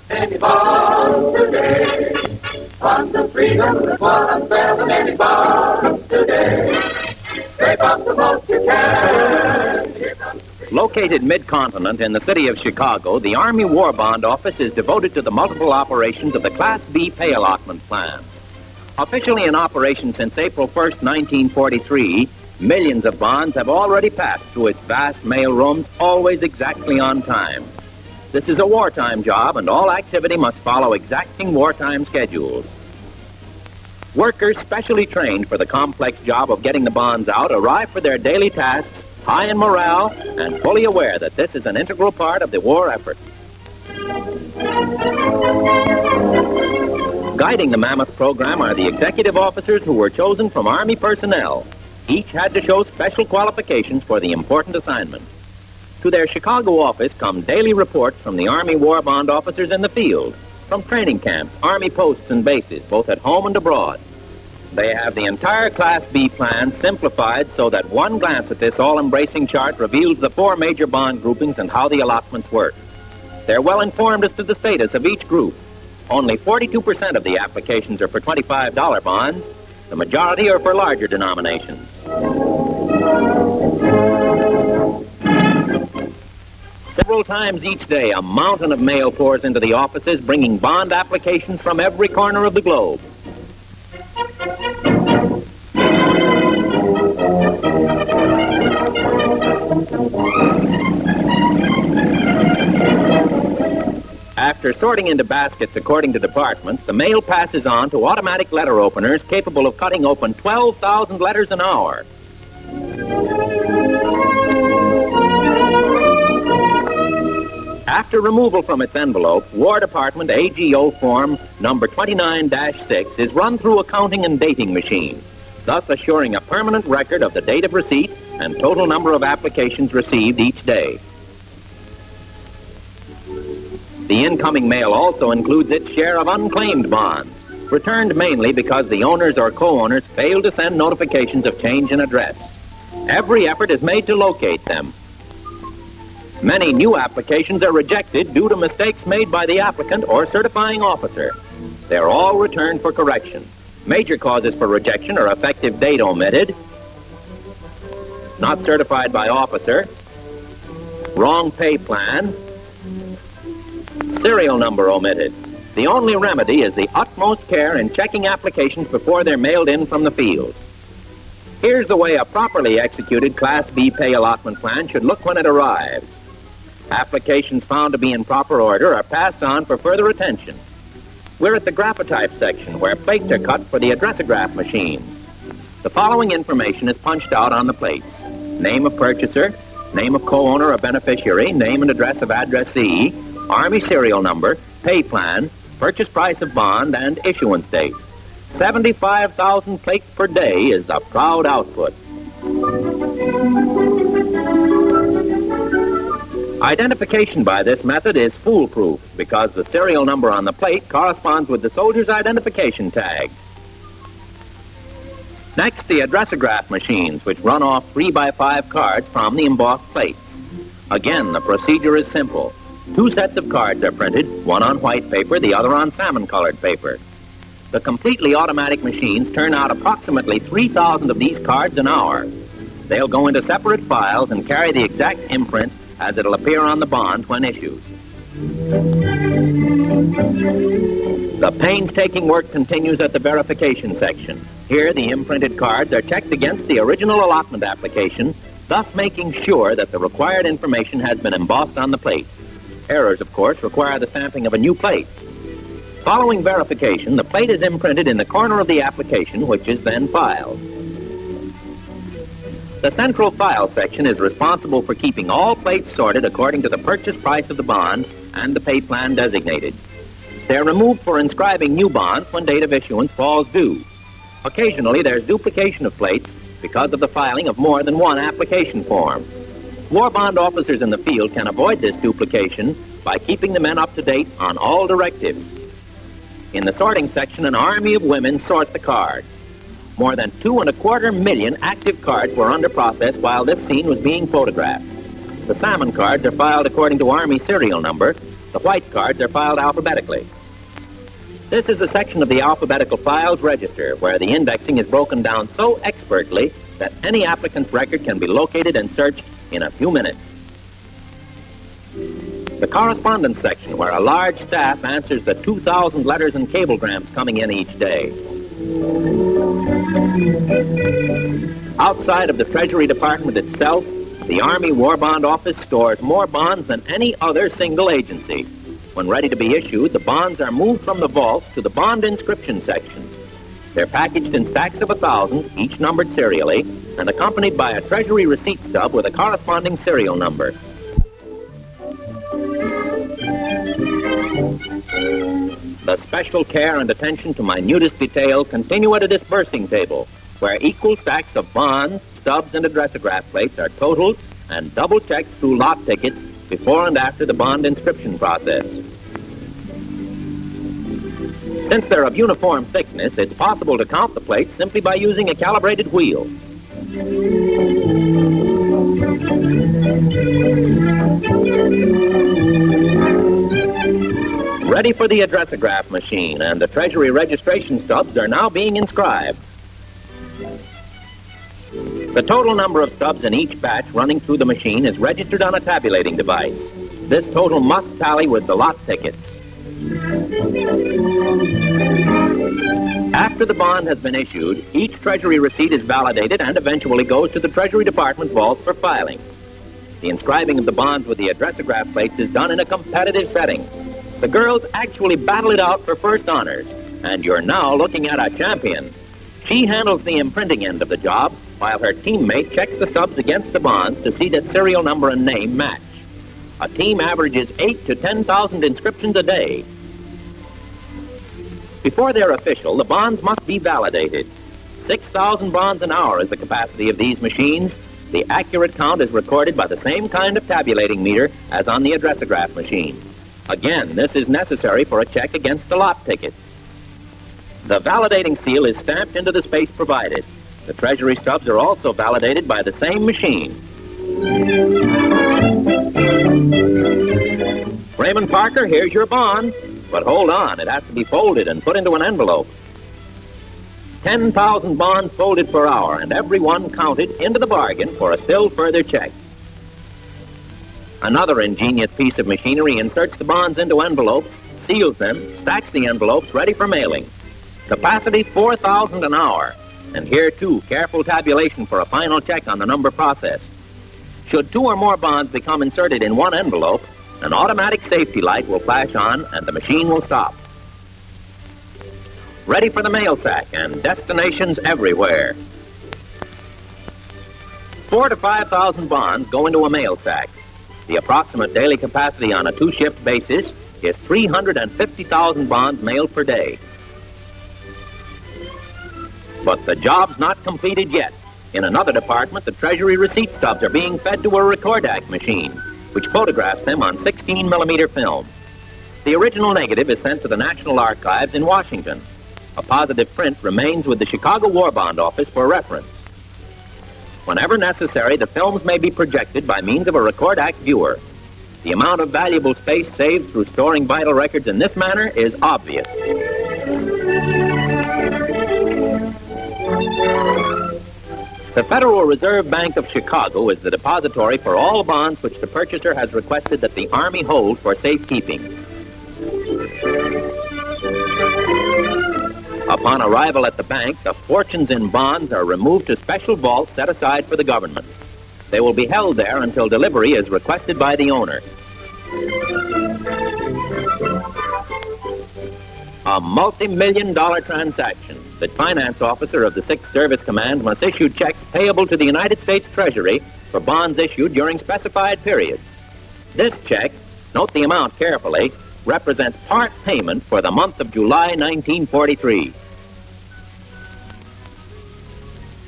Any bond today, bonds of freedom, that's what I'm selling. Any bonds today, scrape up the most you can. Here comes the freedom. Located mid-continent in the city of Chicago, the Army War Bond Office is devoted to the multiple operations of the Class B pay allotment plan. Officially in operation since April 1st, 1943, millions of bonds have already passed through its vast mail rooms, always exactly on time. This is a wartime job, and all activity must follow exacting wartime schedules. Workers specially trained for the complex job of getting the bonds out arrive for their daily tasks, high in morale and fully aware that this is an integral part of the war effort. Guiding the Mammoth program are the executive officers who were chosen from Army personnel. Each had to show special qualifications for the important assignment. To their Chicago office come daily reports from the Army War Bond officers in the field, from training camps, Army posts and bases, both at home and abroad. They have the entire Class B plan simplified so that one glance at this all-embracing chart reveals the 4 major bond groupings and how the allotments work. They're well informed as to the status of each group. Only 42% of the applications are for $25 bonds. The majority are for larger denominations. Several times each day, a mountain of mail pours into the offices, bringing bond applications from every corner of the globe. After sorting into baskets according to departments, the mail passes on to automatic letter openers capable of cutting open 12,000 letters an hour. After removal from its envelope, War Department AGO form number 29-6 is run through a counting and dating machine, thus assuring a permanent record of the date of receipt and total number of applications received each day. The incoming mail also includes its share of unclaimed bonds, returned mainly because the owners or co-owners failed to send notifications of change in address. Every effort is made to locate them. Many new applications are rejected due to mistakes made by the applicant or certifying officer. They're all returned for correction. Major causes for rejection are effective date omitted, not certified by officer, wrong pay plan, serial number omitted. The only remedy is the utmost care in checking applications before they're mailed in from the field. Here's the way a properly executed Class B pay allotment plan should look when it arrives. Applications found to be in proper order are passed on for further attention. We're at the graphotype section where plates are cut for the addressograph machine. The following information is punched out on the plates: name of purchaser, name of co-owner or beneficiary, name and address of addressee, Army serial number, pay plan, purchase price of bond, and issuance date. 75,000 plates per day is the proud output. Identification by this method is foolproof because the serial number on the plate corresponds with the soldier's identification tag. Next, the addressograph machines, which run off 3x5 cards from the embossed plates. Again, the procedure is simple. 2 sets of cards are printed, one on white paper, the other on salmon-colored paper. The completely automatic machines turn out approximately 3,000 of these cards an hour. They'll go into separate files and carry the exact imprint as it'll appear on the bond when issued. The painstaking work continues at the verification section. Here, the imprinted cards are checked against the original allotment application, thus making sure that the required information has been embossed on the plate. Errors, of course, require the stamping of a new plate. Following verification, the plate is imprinted in the corner of the application, which is then filed. The central file section is responsible for keeping all plates sorted according to the purchase price of the bond and the pay plan designated. They're removed for inscribing new bonds when date of issuance falls due. Occasionally, there's duplication of plates because of the filing of more than one application form. War bond officers in the field can avoid this duplication by keeping the men up to date on all directives. In the sorting section, an army of women sort the cards. More than 2.25 million active cards were under process while this scene was being photographed. The salmon cards are filed according to Army serial number. The white cards are filed alphabetically. This is the section of the alphabetical files register where the indexing is broken down so expertly that any applicant's record can be located and searched in a few minutes. The correspondence section, where a large staff answers the 2,000 letters and cablegrams coming in each day. Outside of the Treasury Department itself, the Army War Bond Office stores more bonds than any other single agency. When ready to be issued, the bonds are moved from the vault to the bond inscription section. They're packaged in stacks of 1,000, each numbered serially, and accompanied by a Treasury receipt stub with a corresponding serial number. The special care and attention to minutest detail continue at a disbursing table, where equal stacks of bonds, stubs, and addressograph plates are totaled and double-checked through lot tickets before and after the bond inscription process. Since they're of uniform thickness, it's possible to count the plates simply by using a calibrated wheel. Ready for the addressograph machine, and the Treasury registration stubs are now being inscribed. The total number of stubs in each batch running through the machine is registered on a tabulating device. This total must tally with the lot tickets. After the bond has been issued, each Treasury receipt is validated and eventually goes to the Treasury Department vault for filing. The inscribing of the bonds with the addressograph plates is done in a competitive setting. The girls actually battle it out for first honors, and you're now looking at a champion. She handles the imprinting end of the job, while her teammate checks the stubs against the bonds to see that serial number and name match. A team averages 8,000 to 10,000 inscriptions a day. Before they're official, the bonds must be validated. 6,000 bonds an hour is the capacity of these machines. The accurate count is recorded by the same kind of tabulating meter as on the addressograph machine. Again, this is necessary for a check against the lot tickets. The validating seal is stamped into the space provided. The Treasury stubs are also validated by the same machine. Raymond Parker, here's your bond. But hold on, it has to be folded and put into an envelope. 10,000 bonds folded per hour, and every one counted into the bargain for a still further check. Another ingenious piece of machinery inserts the bonds into envelopes, seals them, stacks the envelopes ready for mailing. Capacity 4,000 an hour. And here, too, careful tabulation for a final check on the number processed. Should 2 or more bonds become inserted in one envelope, an automatic safety light will flash on and the machine will stop. Ready for the mail sack and destinations everywhere. 4,000 to 5,000 bonds go into a mail sack. The approximate daily capacity on a 2-shift basis is 350,000 bonds mailed per day. But the job's not completed yet. In another department, the Treasury receipt stubs are being fed to a Recordac machine, which photographs them on 16mm film. The original negative is sent to the National Archives in Washington. A positive print remains with the Chicago War Bond Office for reference. Whenever necessary, the films may be projected by means of a Recordac viewer. The amount of valuable space saved through storing vital records in this manner is obvious. The Federal Reserve Bank of Chicago is the depository for all bonds which the purchaser has requested that the Army hold for safekeeping. Upon arrival at the bank, the fortunes in bonds are removed to special vaults set aside for the government. They will be held there until delivery is requested by the owner. A multi-million-dollar transaction. The finance officer of the 6th Service Command must issue checks payable to the United States Treasury for bonds issued during specified periods. This check, note the amount carefully, represents part payment for the month of July 1943.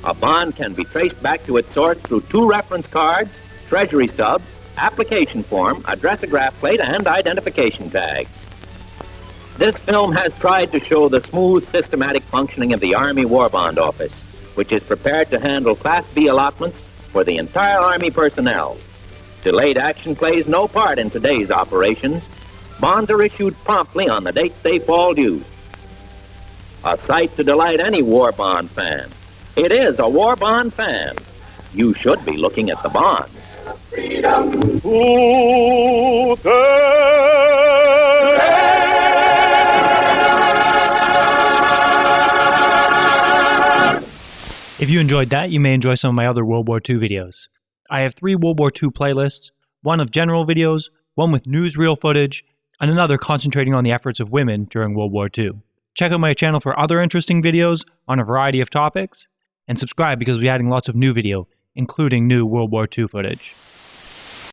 A bond can be traced back to its source through 2 reference cards, Treasury stubs, application form, addressograph plate, and identification tags. This film has tried to show the smooth, systematic functioning of the Army War Bond Office, which is prepared to handle Class B allotments for the entire Army personnel. Delayed action plays no part in today's operations. Bonds are issued promptly on the dates they fall due. A sight to delight any war bond fan. It is a war bond fan. You should be looking at the bonds. Freedom. If you enjoyed that, you may enjoy some of my other World War II videos. I have 3 World War II playlists, one of general videos, one with newsreel footage, and another concentrating on the efforts of women during World War II. Check out my channel for other interesting videos on a variety of topics, and subscribe because we'll be adding lots of new video, including new World War II footage.